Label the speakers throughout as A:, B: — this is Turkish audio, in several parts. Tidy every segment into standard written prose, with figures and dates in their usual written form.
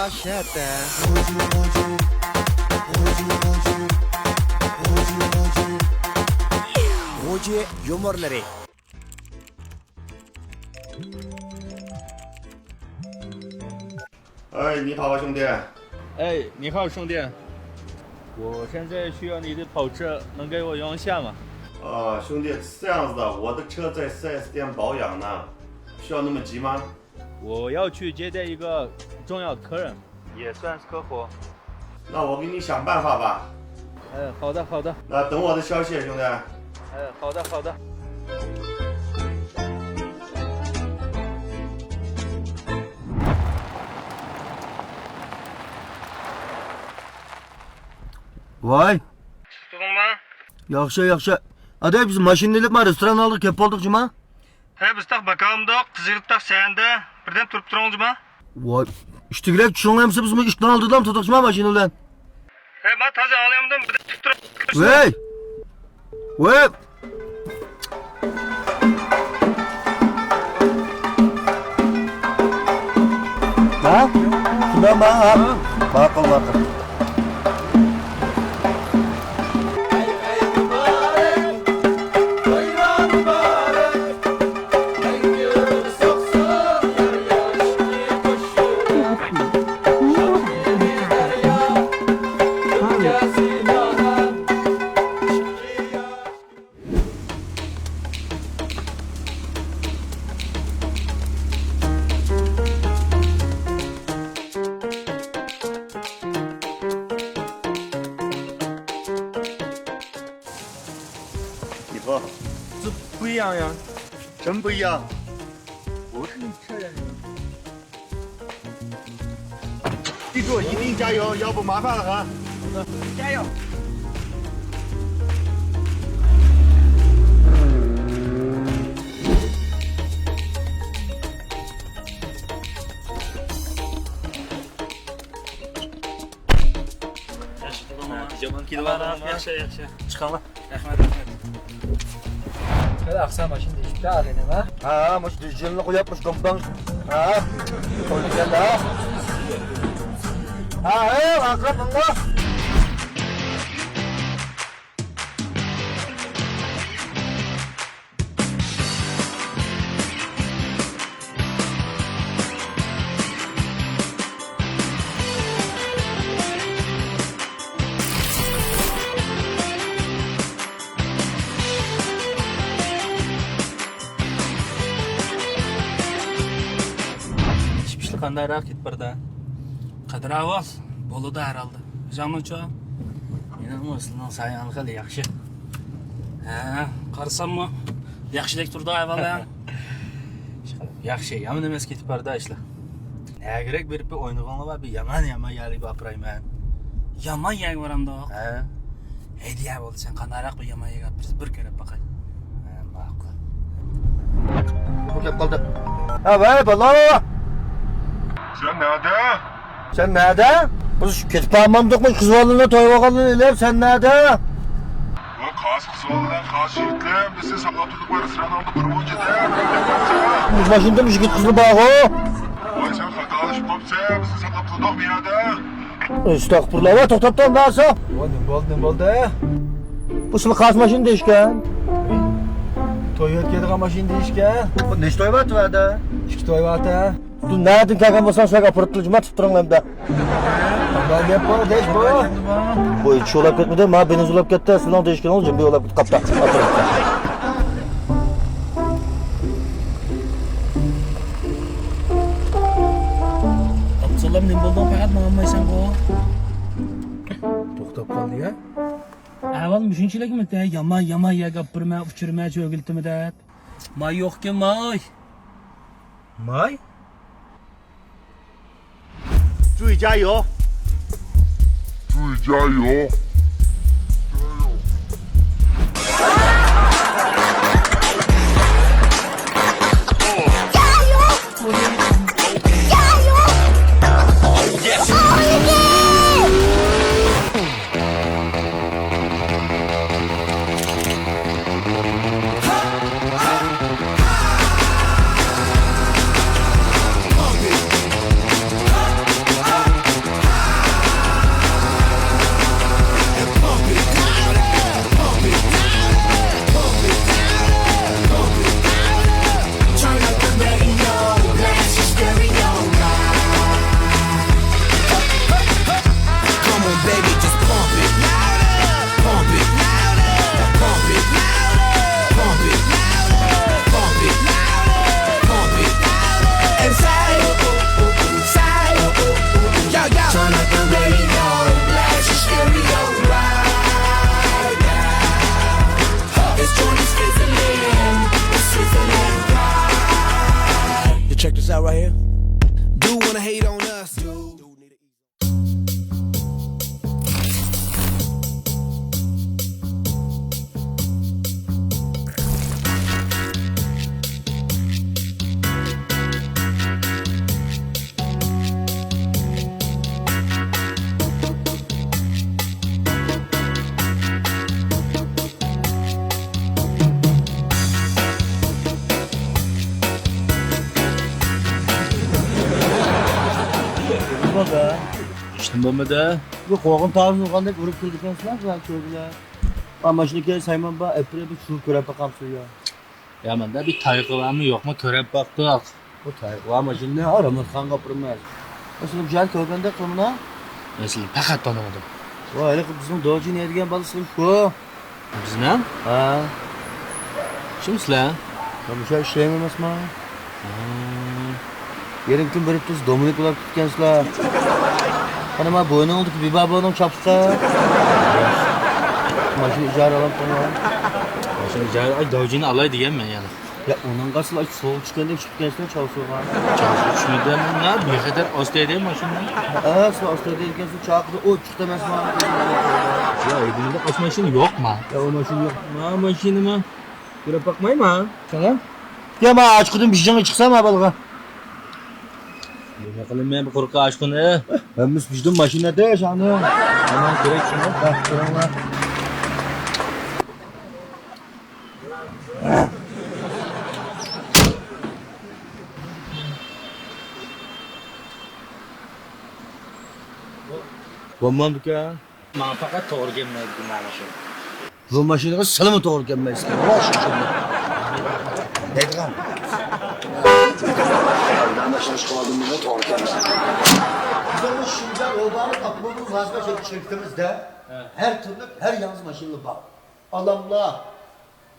A: Şete. Hoca yumurları.
B: 哎，你好，兄弟。
C: 哎，你好，兄弟，我现在需要你的跑车，能给我用一下吗？
B: 兄弟，是这样子的，我的车在 4S 店保养呢，需要那么急吗？
C: 我要去接待一个重要的客人，也算是客户。
B: 那我给你想办法吧。
C: 好的，好的。
B: 那等我的消息，兄弟。
C: 好的，好的。
D: Vay.
E: Tutung mu?
D: Yaxşı yaxşı. Aday biz maşinlilik mi restoran aldık kep olduk cuma?
E: He biz tak bakalımdık, kızırdık sende. Birden turup durunuz mu?
D: Vay. İşte girek şunlayımsa biz işten aldık da mı tutuk cuma maşinliğinden?
E: He ben taze ağlayamdım, birden tutup durup.
D: Vay. Vay. Ha? Şuna bak ha. Bakın bakın.
B: 你说，
C: 这不一样呀，
B: 真不一样。
C: 不是你车人。
B: 记住，一定加油，要不麻烦了啊！
C: 加油！Yaxşı. Çıxanlar. Rəhmət.
D: Şöyle aksa maşin değişti ağrıydı ha? Ha, maş dijitalini koyapmış kompan. Ha, öyle geldi ha. Ha, akrab bunlar.
C: Qandayroq ketibdi.
E: Qadir avval, Boluda herhalde. Canınca?
C: Mening o'zimning sayyonim xili yaxshi.
E: He, qarasam mı? Yaxshilik turdi avval ya.
C: Yaxshi, yomon emas ketibdi ishlar. Nega kerak berib o'ynag'anlar va bir yomon yalib aprayman.
E: Yaman yeg varamda.
C: Ha?
E: Hediye oldu sen qandayroq bir yaman yeg biz bir kere bakay.
C: Ha, ma'qul.
D: Bu kep kaldı. Ha, vay bala.
B: Sen nerede?
D: Sen nerede? Biz ketip almam dokmuş kız valını toy vakalını iler sen nerede?
B: O kas kızılardan karşı yitlim. Biz size sakatlık var. Sıran aldı durumu ciddi.
D: Biz başında mı git kızlı bağı o?
B: Vay sen hata alışıp kopsa. Biz size sakatlık yok mu yerde?
D: Estağfurullah ve toktaptan daha sağ. Ne oldu? Bu sılı kas maşını değişken.
F: Toy ötkedik maşin deyishga.
D: Bu neç toy vatı vardı?
F: İki toy vaqti.
D: Dur nereden kalkan basan şaka pırtlıcıma tutturun hem de.
F: Qanday gap bu, deyish bu?
D: Bu hiç olap ketmedi ma beni zulap ketdi. Sınav değişken olunca bir olap kapta. Oturun.
E: Abdullah ne buldu fakat mammaysan bu.
F: To'xtab qoldi ya.
E: Avval shunchalikmi de yaman yeg gapirma, uchirma, cho'giltimi deb. May yo'qki may.
F: May?
B: 注意加油！
G: 注意加油！
C: Kim bo'lmadi?
D: Bu qo'g'in tavsiz qanday urib keldigansizlar bilan ko'rdilar. Mashina keyin sayman ba epre bir shu ko'rib boqamsiz yo.
C: Yamanda bir toyqi bormi yo'qmi ko'rib boqdik.
D: Bu tay va mashina aramat qanga purmas. Aslında jar ko'rganda qilmana.
C: Mesela faqat tanımadım.
D: Va hali bizning doji neydigan balasi shu.
C: Bizni?
D: Ha.
C: Kimsizlar?
D: Qo'msha ishlaymi emasmi? Yerim kun berib tursiz Dominik ular tutgansizlar. Qani men bo'yningdagi bibaboning chopsa. Mashina ijara olib qo'yaman.
C: Şimdi cahil ay dojini alay deganman yani.
D: Ya onun qasılar soğuk chiqqanda chiqqansizlar chavso'g'a.
C: Çalışıp düşmeden ne bir kadar ostaydı maşından.
D: Ha, siz ostida ekansiz chaqdi, o chiqdi emasmi?
C: Ya evimde kaç maşın yok mu?
D: Ya o mashina yo'q.
C: Ma maşını mı? Görüp bakmayın mı?
D: Sana? Ya men ochqidim bijingga chiqsam balga.
C: Ne kılın ben bir korku aşkını.
D: Hamiz bijdin mashinada shani. Aman kerak shuni. Ha, ko'ringlar. Bo'lmam uka.
C: Ben fakat doğru gelmedi bu maşın.
D: Bu mashinaga silimi to'g'ri kelmaysiz. Bosh uchun. Deydigan. Mashina chiqardimmi to'g'ri kelmaysiz. Biz shunda ro'bani topib vazga çektimizde her türlü her yalnız mashina bor. Adamlar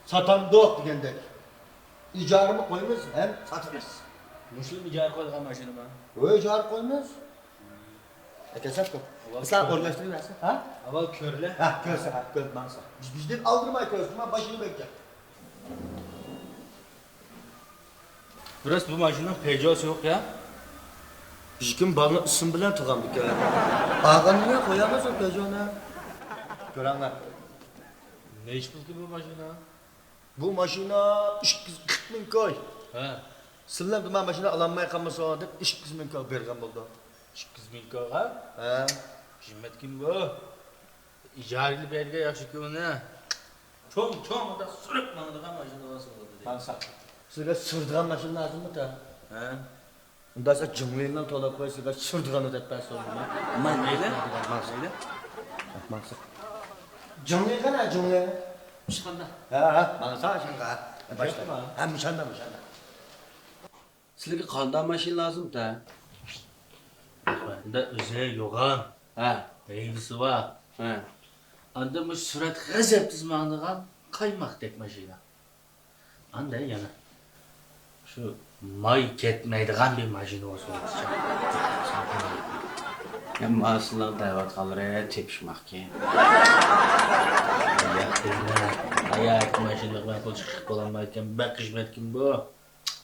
D: satandoq degandek. İcarımı koymiz hem satamiz.
C: Muşlu bir car koyduğum maşını mı?
D: O icar koymiz. Ekesat koy. Sen organizasyonu ha?
C: Aval körle.
D: Ha, görse ha, görmezse. Bizden aldırmay közüme başını bekle.
C: Burası bu maşının Peugeot'su yok ya.
D: Bizkim bana isim bilen tıkandık ya. Ağanı niye koyamaz o Peugeot'una? Görenler.
C: Ne iş buldu bu maşına?
D: Bu maşina 240 bin koy.
C: He.
D: Sizler ben maşina alanmaya kalması o deyip 200 bin koy bergen buldu.
C: 200 bin koy ha?
D: He.
C: Himmet kim bu? İcarili belge yakşı ki o ne? Çoğun da sürüp bana da maşını nasıl oldu diye.
D: Tansak. Sizler sırdıran maşina lazım mı da?
C: He.
D: Ondan sonra cımlığından tola koy sizler sırdıran ödet ben sonra.
C: Aman neyle?
D: Neyle? Bakmazsak. Cımlığı ne cımlığı?
C: Çıkanda.
D: Ha, bana sağ şimdi ha. Başla. Ha, müşanda.
C: Sizlere kandan maşin lazım da. Bende özel yoğan.
D: Ha.
C: Eğlisi var.
D: Ha.
C: Andımız sürat gazep dizmanlığa kaymak tek maşina. Anda yana. Şu may ketmeydiğen bir maşina olsun.
H: Hem aslında davet kalır tepişmek ki.
C: Ayak maşina ben kol çıkıp olamayken ben kışmet kim bu?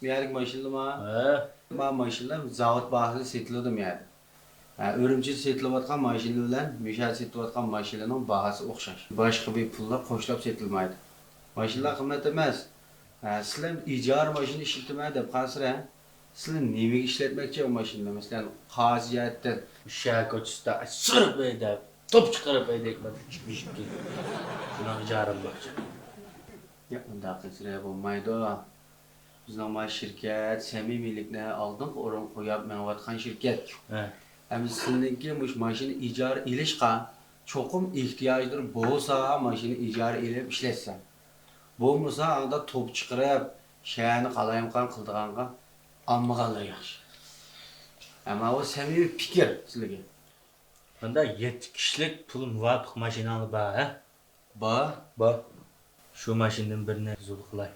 H: Bir yerlik maşinli ma.
C: He.
H: Ben maşinli zavut bahçede setiliyordum yani. Örümcil setilayotgan maşinli bilen müşahede setilayotgan maşinlerin bahası okşaş. Başka bir pulla koşlap setilmaydı. Maşinler kıymet emez. Sizler icar maşini işletmeye de kalsın. Sizler nemek işletmekçe o maşinle mesela kaziyetten.
C: Uşağı koçusta sırıp eyde, top çıkarıp eyde ekmek çıkmış ki. Buna icarım bakacak.
H: Yakında kısıraya bulmaydı o. Biz normal şirket, semimilikle aldık, oran koyup menvatkan şirket.
C: He.
H: Hem sizinki maşini icar ilişka çokum ihtiyacıdır. Boğsa maşini icar ilip işletsen. Boğmasa anda top çıkarıp şeyini kalayımkan kıldığanға alma kalır yaxşı. Ama o semimi fikir sizlere.
C: Bunda 7 kişilik pul muvafık maşinalı var he.
H: Ba.
C: Şu maşinin birine zul kılay.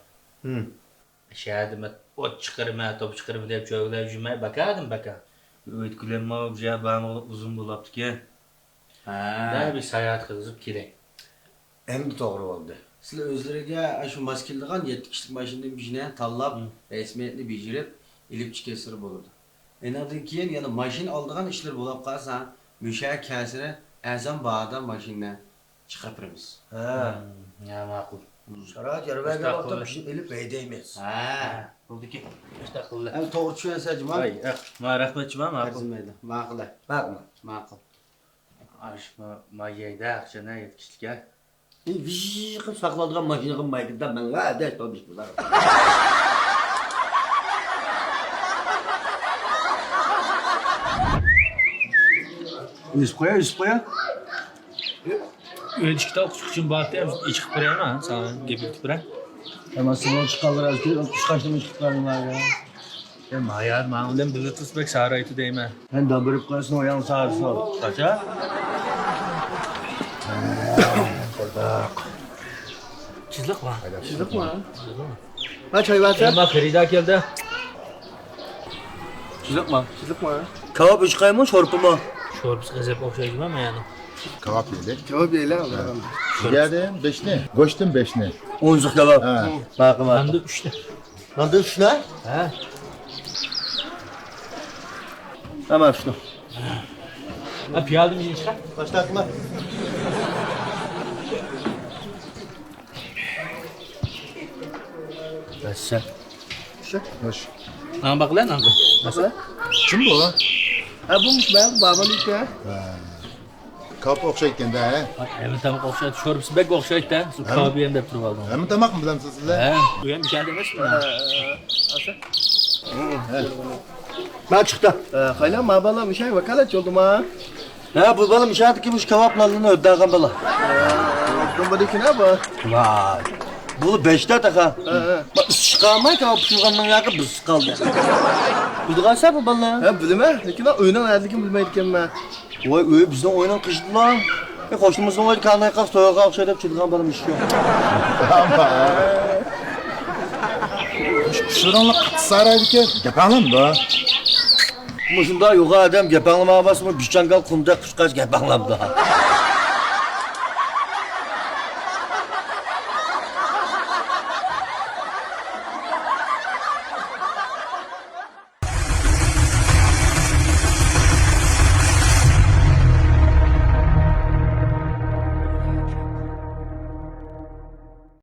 C: Şehadime ot çıkarıma, top çıkarıma deyip çöğüler cümleyi bakardım baka. Öğütkülenme olacağı bana uzun bulaptı ki. Daha bir seyahat kızıp kirey.
D: Hem de doğru oldu.
H: Sizler özlerine şu maskeliğin 7 kişilik maşinin bijine tallap resmiyetini bijirip ilip çıkesiri bulurdu. Enadın kiyen yani maşin aldığın işler bulap kalsa müşahede kesine ezan bağdan maşinle çıkartırız.
D: Ha.
C: Ya makul.
D: Şarat yarıver bir orta pişip elip beydeymiz.
C: Oldu ki. İşte akıllı.
H: Hem doğru düşünsecim ha.
C: Ay, ma rahmetçim ha makul.
H: Arzimeydi. Makul.
D: Bakma.
H: Makul.
C: Ma yeyde akşana yetkişlik ya.
D: Vişşii kıp sakladığım makinakın maykından ben ha ders olmuş bunlar.
F: Üst koya.
E: Ölçükte okuş için baktım. İçki buraya mı? Sana gebirti buraya.
F: Ama sınav çıkarlar kuş kaçtım çıkarlar ya.
E: Mayar, mağlulen bizi tısbek saraytı değme.
F: Ben de böyle koyasın o yan sağa sol.
E: Kaça? Çizlik var.
D: Çizdik mi? Ha çay var
E: Ama Ferida geldi.
F: Çizlik mi?
D: Çizdik mi?
F: Kebap üç kayma çorpu mu?
E: Şorbus gazep okşayıcı mı yani?
I: Kebap yedik.
D: Cevap yeyle alalım.
I: Yedim beşni. Koştum beşni.
F: Onzuk kebap.
I: Ha.
F: Bakın bak.
E: Ben de 3'te.
D: Lan dur şuna.
E: He.
F: Hemen şunu.
E: Ha piyaldım için çıkar.
D: Başta aklıma.
F: Sen.
I: Hoş.
E: Lan bak lan anka.
D: Nasıl?
I: Kim bu?
D: Ha bulmuş ben babam ilk ya.
I: Kebap okşayken de he.
E: Evet tamam okşaydı. Şorbus bek okşaydı da. Su kabiyen de pırvaldım.
I: Hem tamak mı bilen sizle?
E: He. Uyan bir şey demez mi?
D: Ben çıktı. Hayla mabala bir şey vakalet oldum ha.
F: Ha bu bana müşahede ki bu kebaplarını ödden bala.
D: Kumbadaki ne bu?
F: Vay. Bu beşte taka. Bak çıkarmayı kebap şuradan yakın biz kaldı. Bu da kaç bu bala?
D: Ha bilme. Lakin ben oyunun ayarlıkını bilmeydim ben.
F: Vay öyle bizden oynan kıştı lan. Hoşumuzdan öyle karnına kalk soğuğa kalk şey deyip çıdıgan bana iş yok.
I: Şuranlık saraydıkken yapalım da.
F: Muşunda yok adam gepenlama basma bir çangal kumda kuşkaç gepenlam daha.